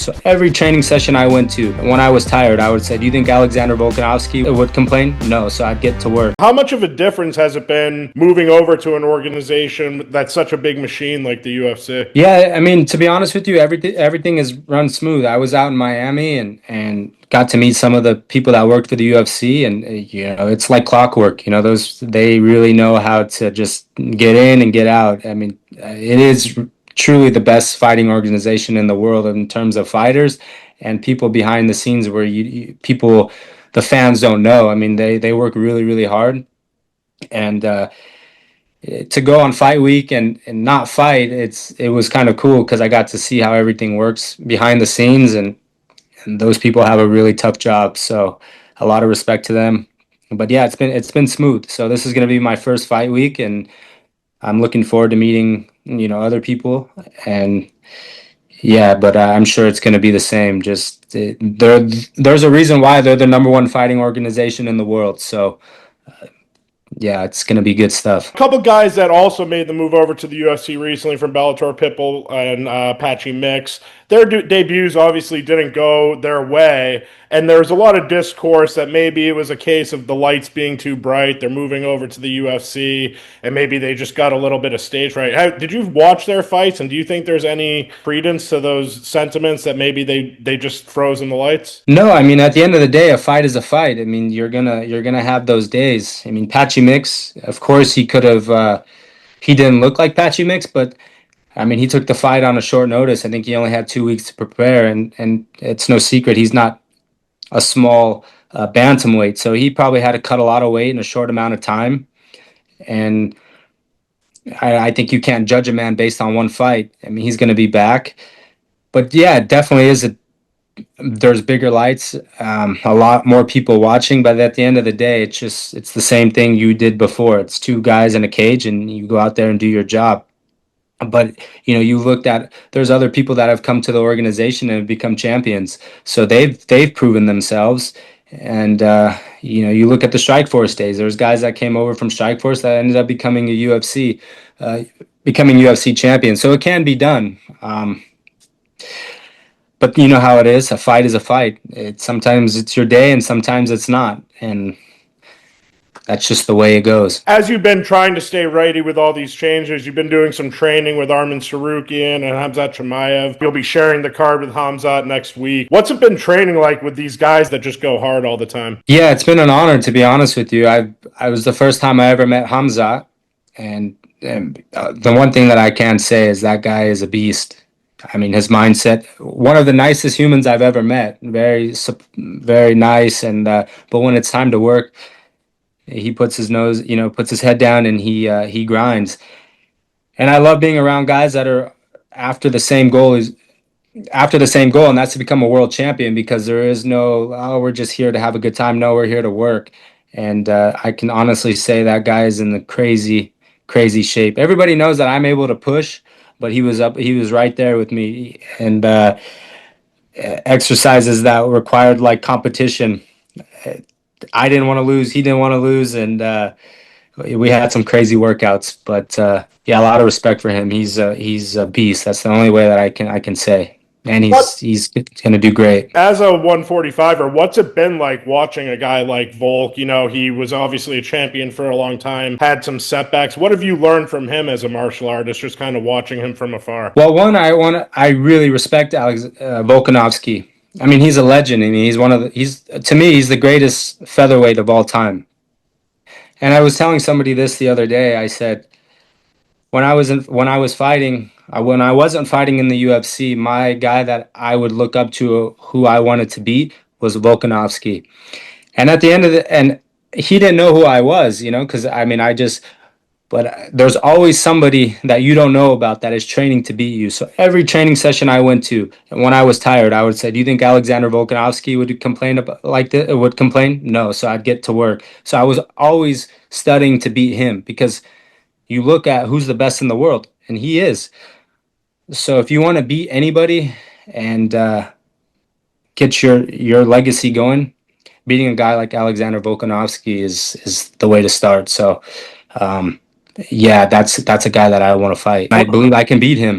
So every training session I went to, when I was tired, I would say, do you think Alexander Volkanovski would complain? No, so I'd get to work. How much of a difference has it been moving over to an organization that's such a big machine like the UFC? Yeah, I mean, to be honest with you, everything is run smooth. I was out in Miami and got to meet some of the people that worked for the UFC, and it's like clockwork. They really know how to just get in and get out. I mean, it is truly the best fighting organization in the world in terms of fighters and people behind the scenes where the fans don't know. I mean, they work really, really hard, and to go on fight week and not fight, it was kind of cool because I got to see how everything works behind the scenes, and those people have a really tough job. So a lot of respect to them. But yeah, it's been smooth. So this is going to be my first fight week, and I'm looking forward to meeting other people. And yeah, but I'm sure it's going to be the same. Just there's a reason why they're the number one fighting organization in the world. So yeah, it's going to be good stuff. A couple guys that also made the move over to the UFC recently from Bellator, Pitbull and Patchy Mix. Their debuts obviously didn't go their way, and there's a lot of discourse that maybe it was a case of the lights being too bright. They're moving over to the UFC, and maybe they just got a little bit of stage fright. Did you watch their fights, and do you think there's any credence to those sentiments that maybe they just froze in the lights? No, I mean, at the end of the day, a fight is a fight. I mean, you're gonna have those days. I mean, Patchy Mix, of course, he could have. He didn't look like Patchy Mix, but I mean, he took the fight on a short notice. I think he only had 2 weeks to prepare, and it's no secret he's not a small bantamweight, so he probably had to cut a lot of weight in a short amount of time. And I think you can't judge a man based on one fight. I mean, he's going to be back, but yeah, it definitely is there's bigger lights, a lot more people watching, but at the end of the day, it's the same thing you did before. It's two guys in a cage, and you go out there and do your job. But you looked at there's other people that have come to the organization and have become champions, so they've proven themselves. And you look at the Strikeforce days. There's guys that came over from Strikeforce that ended up becoming becoming UFC champions. So it can be done. But you know how it is. A fight is a fight. Sometimes it's your day, and sometimes it's not. And that's just the way it goes. As you've been trying to stay righty with all these changes, you've been doing some training with Arman Sarukian and Hamzat Chimaev. You'll be sharing the card with Hamzat next week. What's it been training like with these guys that just go hard all the time? Yeah, it's been an honor, to be honest with you. I was the first time I ever met Hamzat, and the one thing that I can say is that guy is a beast. I mean, his mindset, one of the nicest humans I've ever met. Very, very nice, and but when it's time to work, he puts his head down, and he grinds. And I love being around guys that are after the same goal, and that's to become a world champion, because there is no, oh, we're just here to have a good time. No, we're here to work. And I can honestly say that guy is in the crazy, crazy shape. Everybody knows that I'm able to push, but he was right there with me. And exercises that required like competition, I didn't want to lose, he didn't want to lose, and we had some crazy workouts. But yeah, a lot of respect for him. He's a beast. That's the only way that I can say. And he's going to do great. As a 145er, what's it been like watching a guy like Volk? He was obviously a champion for a long time, had some setbacks. What have you learned from him as a martial artist, just kind of watching him from afar? Well, I really respect Volkanovski. I mean, he's a legend. I mean, to me, he's the greatest featherweight of all time. And I was telling somebody this the other day. I said, when I wasn't fighting in the UFC, my guy that I would look up to, who I wanted to beat, was Volkanovski. And at the end of and he didn't know who I was, because I mean, but there's always somebody that you don't know about that is training to beat you. So every training session I went to, and when I was tired, I would say, do you think Alexander Volkanovski would complain would complain? No. So I'd get to work. So I was always studying to beat him, because you look at who's the best in the world, and he is. So if you want to beat anybody and get your legacy going, beating a guy like Alexander Volkanovski is the way to start. So yeah, that's a guy that I want to fight. I believe I can beat him.